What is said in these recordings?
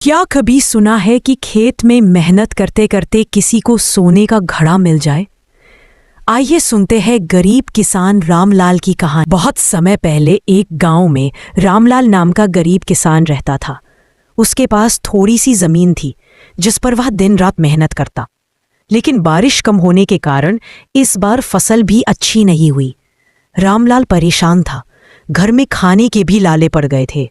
क्या कभी सुना है कि खेत में मेहनत करते करते किसी को सोने का घड़ा मिल जाए? आइए सुनते हैं गरीब किसान रामलाल की कहानी। बहुत समय पहले एक गांव में रामलाल नाम का गरीब किसान रहता था। उसके पास थोड़ी सी जमीन थी जिस पर वह दिन रात मेहनत करता, लेकिन बारिश कम होने के कारण इस बार फसल भी अच्छी नहीं हुई। रामलाल परेशान था, घर में खाने के भी लाले पड़ गए थे,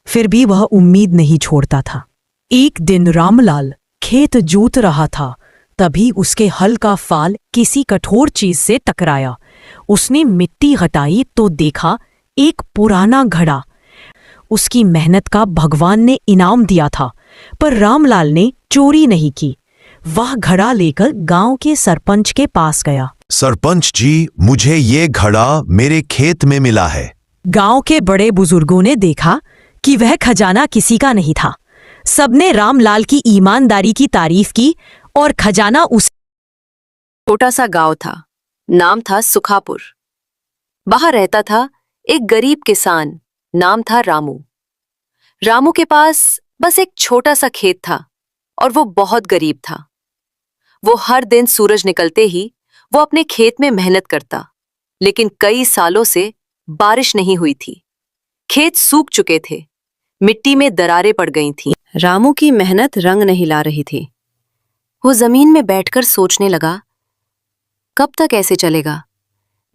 फिर भी वह उम्मीद नहीं छोड़ता था। एक दिन रामलाल खेत जोत रहा था, तभी उसके हल का फाल किसी कठोर चीज से टकराया। उसने मिट्टी हटाई तो देखा एक पुराना घड़ा। उसकी मेहनत का भगवान ने इनाम दिया था, पर रामलाल ने चोरी नहीं की। वह घड़ा लेकर गांव के सरपंच के पास गया। सरपंच जी, मुझे ये घड़ा मेरे खेत में मिला है। गांव के बड़े बुजुर्गों ने देखा कि वह खजाना किसी का नहीं था। सबने रामलाल की ईमानदारी की तारीफ की और खजाना उस छोटा सा गांव था, नाम था सुखापुर। वहां रहता था एक गरीब किसान, नाम था रामू। रामू के पास बस एक छोटा सा खेत था और वो बहुत गरीब था। वो हर दिन सूरज निकलते ही वो अपने खेत में मेहनत करता, लेकिन कई सालों से बारिश नहीं हुई थी। खेत सूख चुके थे, मिट्टी में दरारें पड़ गई थीं। रामू की मेहनत रंग नहीं ला रही थी। वो जमीन में बैठकर सोचने लगा, कब तक ऐसे चलेगा?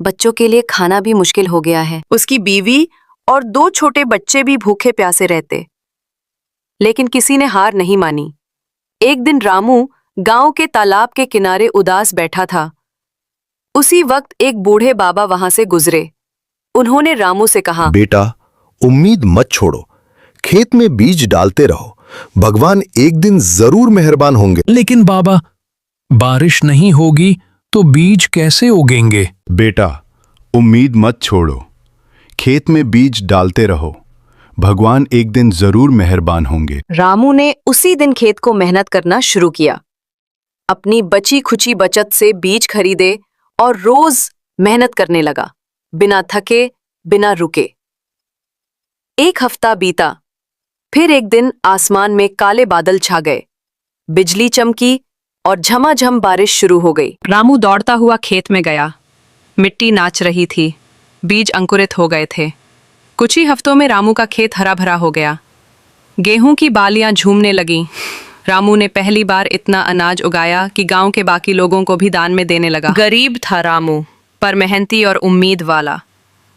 बच्चों के लिए खाना भी मुश्किल हो गया है। उसकी बीवी और 2 छोटे बच्चे भी भूखे प्यासे रहते। लेकिन किसी ने हार नहीं मानी। एक दिन रामू गांव के तालाब के किनारे उदास बैठा था। उसी वक्त एक बूढ़े बाबा वहां से गुजरे। उन्होंने रामू से कहा, बेटा, उम्मीद मत छोड़ो, खेत में बीज डालते रहो, भगवान एक दिन जरूर मेहरबान होंगे। लेकिन बाबा, बारिश नहीं होगी तो बीज कैसे उगेंगे? बेटा, उम्मीद मत छोड़ो, खेत में बीज डालते रहो, भगवान एक दिन जरूर मेहरबान होंगे। रामू ने उसी दिन खेत को मेहनत करना शुरू किया। अपनी बची खुची बचत से बीज खरीदे और रोज मेहनत करने लगा, बिना थके, बिना रुके। एक हफ्ता बीता, फिर एक दिन आसमान में काले बादल छा गए, बिजली चमकी और झमाझम बारिश शुरू हो गई। रामू दौड़ता हुआ खेत में गया। मिट्टी नाच रही थी, बीज अंकुरित हो गए थे। कुछ ही हफ्तों में रामू का खेत हरा भरा हो गया। गेहूं की बालियां झूमने लगीं। रामू ने पहली बार इतना अनाज उगाया कि गांव के बाकी लोगों को भी दान में देने लगा। गरीब था रामू, पर मेहनती और उम्मीद वाला।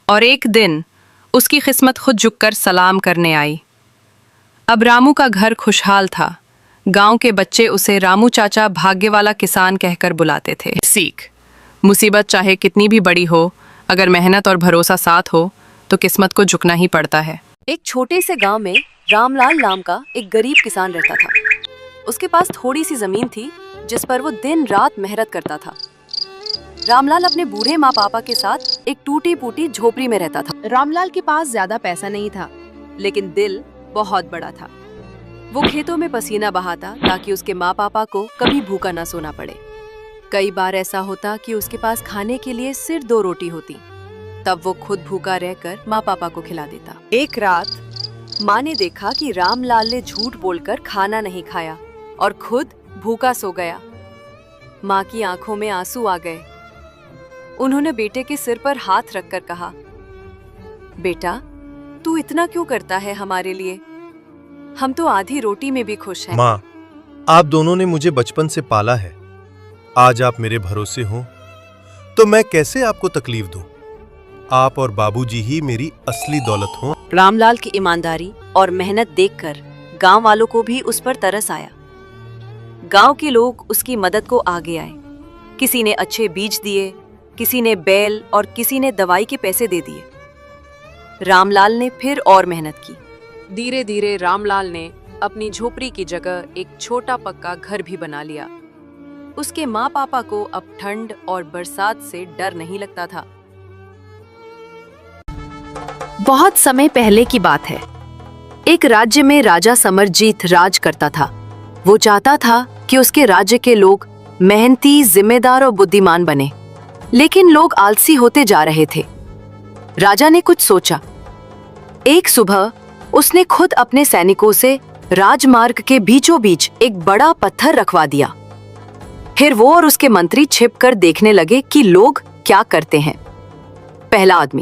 और एक दिन उसकी किस्मत खुद झुककर सलाम करने आई। अब रामू का घर खुशहाल था। गांव के बच्चे उसे रामू चाचा, भाग्य वाला किसान कहकर बुलाते थे। सीख, मुसीबत चाहे कितनी भी बड़ी हो, अगर मेहनत और भरोसा साथ हो तो किस्मत को झुकना ही पड़ता है। एक छोटे से गांव में रामलाल नाम का एक गरीब किसान रहता था। उसके पास थोड़ी सी जमीन थी जिस पर वो दिन रात मेहनत करता था। रामलाल अपने बूढ़े माँ पापा के साथ एक टूटी फूटी झोपड़ी में रहता था। रामलाल के पास ज्यादा पैसा नहीं था, लेकिन दिल बहुत बड़ा था। वो खेतों में पसीना बहाता ताकि उसके माँ पापा को कभी भूखा ना सोना पड़े। कई बार ऐसा होता कि उसके पास खाने के लिए सिर्फ 2 रोटी होती, तब वो खुद भूखा रहकर माँ पापा को खिला देता। एक रात माँ ने देखा कि रामलाल ने झूठ बोलकर खाना नहीं खाया और खुद भूखा सो गया। माँ की आंखों में आंसू आ गए। उन्होंने बेटे के सिर पर हाथ रखकर कहा, बेटा, तू इतना क्यों करता है हमारे लिए? हम तो आधी रोटी में भी खुश हैं। माँ, आप दोनों ने मुझे बचपन से पाला है। आज आप मेरे भरोसे हो तो मैं कैसे आपको तकलीफ दूं? आप और बाबूजी ही मेरी असली दौलत हो। रामलाल की ईमानदारी और मेहनत देखकर गांव वालों को भी उस पर तरस आया। गांव के लोग उसकी मदद को आगे आए। किसी ने अच्छे बीज दिए, किसी ने बैल और किसी ने दवाई के पैसे दे दिए। रामलाल ने फिर और मेहनत की। धीरे धीरे रामलाल ने अपनी झोपड़ी की जगह एक छोटा पक्का घर भी बना लिया। उसके माँ पापा को अब ठंड और बरसात से डर नहीं लगता था। बहुत समय पहले की बात है। एक राज्य में राजा समरजीत राज करता था। वो चाहता था कि उसके राज्य के लोग मेहनती, जिम्मेदार और बुद्धिमान बने, लेकिन लोग आलसी होते जा रहे थे। राजा ने कुछ सोचा। एक सुबह उसने खुद अपने सैनिकों से राजमार्ग के बीचों बीच एक बड़ा पत्थर रखवा दिया। फिर वो और उसके मंत्री छिपकर देखने लगे कि लोग क्या करते हैं। पहला आदमी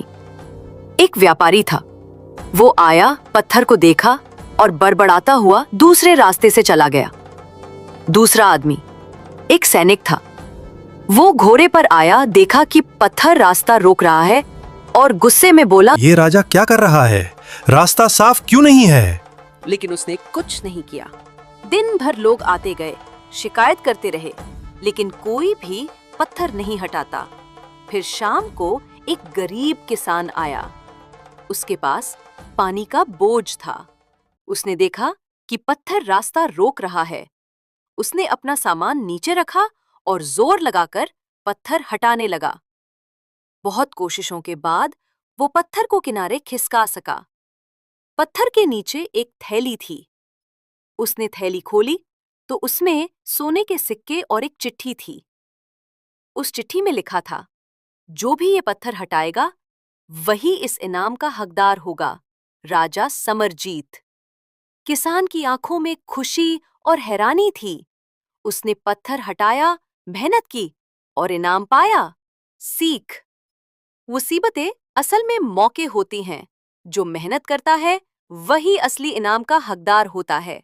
एक व्यापारी था। वो आया, पत्थर को देखा और बड़बड़ाता हुआ दूसरे रास्ते से चला गया। दूसरा आदमी एक सैनिक था। वो घोड़े पर आया, देखा कि पत्थर रास्ता रोक रहा है और गुस्से में बोला, ये राजा क्या कर रहा है? रास्ता साफ क्यों नहीं है? लेकिन उसने कुछ नहीं किया। दिन भर लोग आते गए, शिकायत करते रहे, लेकिन कोई भी पत्थर नहीं हटाता। फिर शाम को एक गरीब किसान आया। उसके पास पानी का बोझ था। उसने देखा कि पत्थर रास्ता रोक रहा है। उसने अपना सामान नीचे रखा और जोर लगाकर पत्थर हटाने लगा। बहुत कोशिशों के बाद वो पत्थर को किनारे खिसका सका। पत्थर के नीचे एक थैली थी। उसने थैली खोली तो उसमें सोने के सिक्के और एक चिट्ठी थी। उस चिट्ठी में लिखा था, जो भी ये पत्थर हटाएगा वही इस इनाम का हकदार होगा, राजा समरजीत। किसान की आंखों में खुशी और हैरानी थी। उसने पत्थर हटाया, मेहनत की और इनाम पाया। सीख: मुसीबतें असल में मौके होती हैं। जो मेहनत करता है वही असली इनाम का हकदार होता है।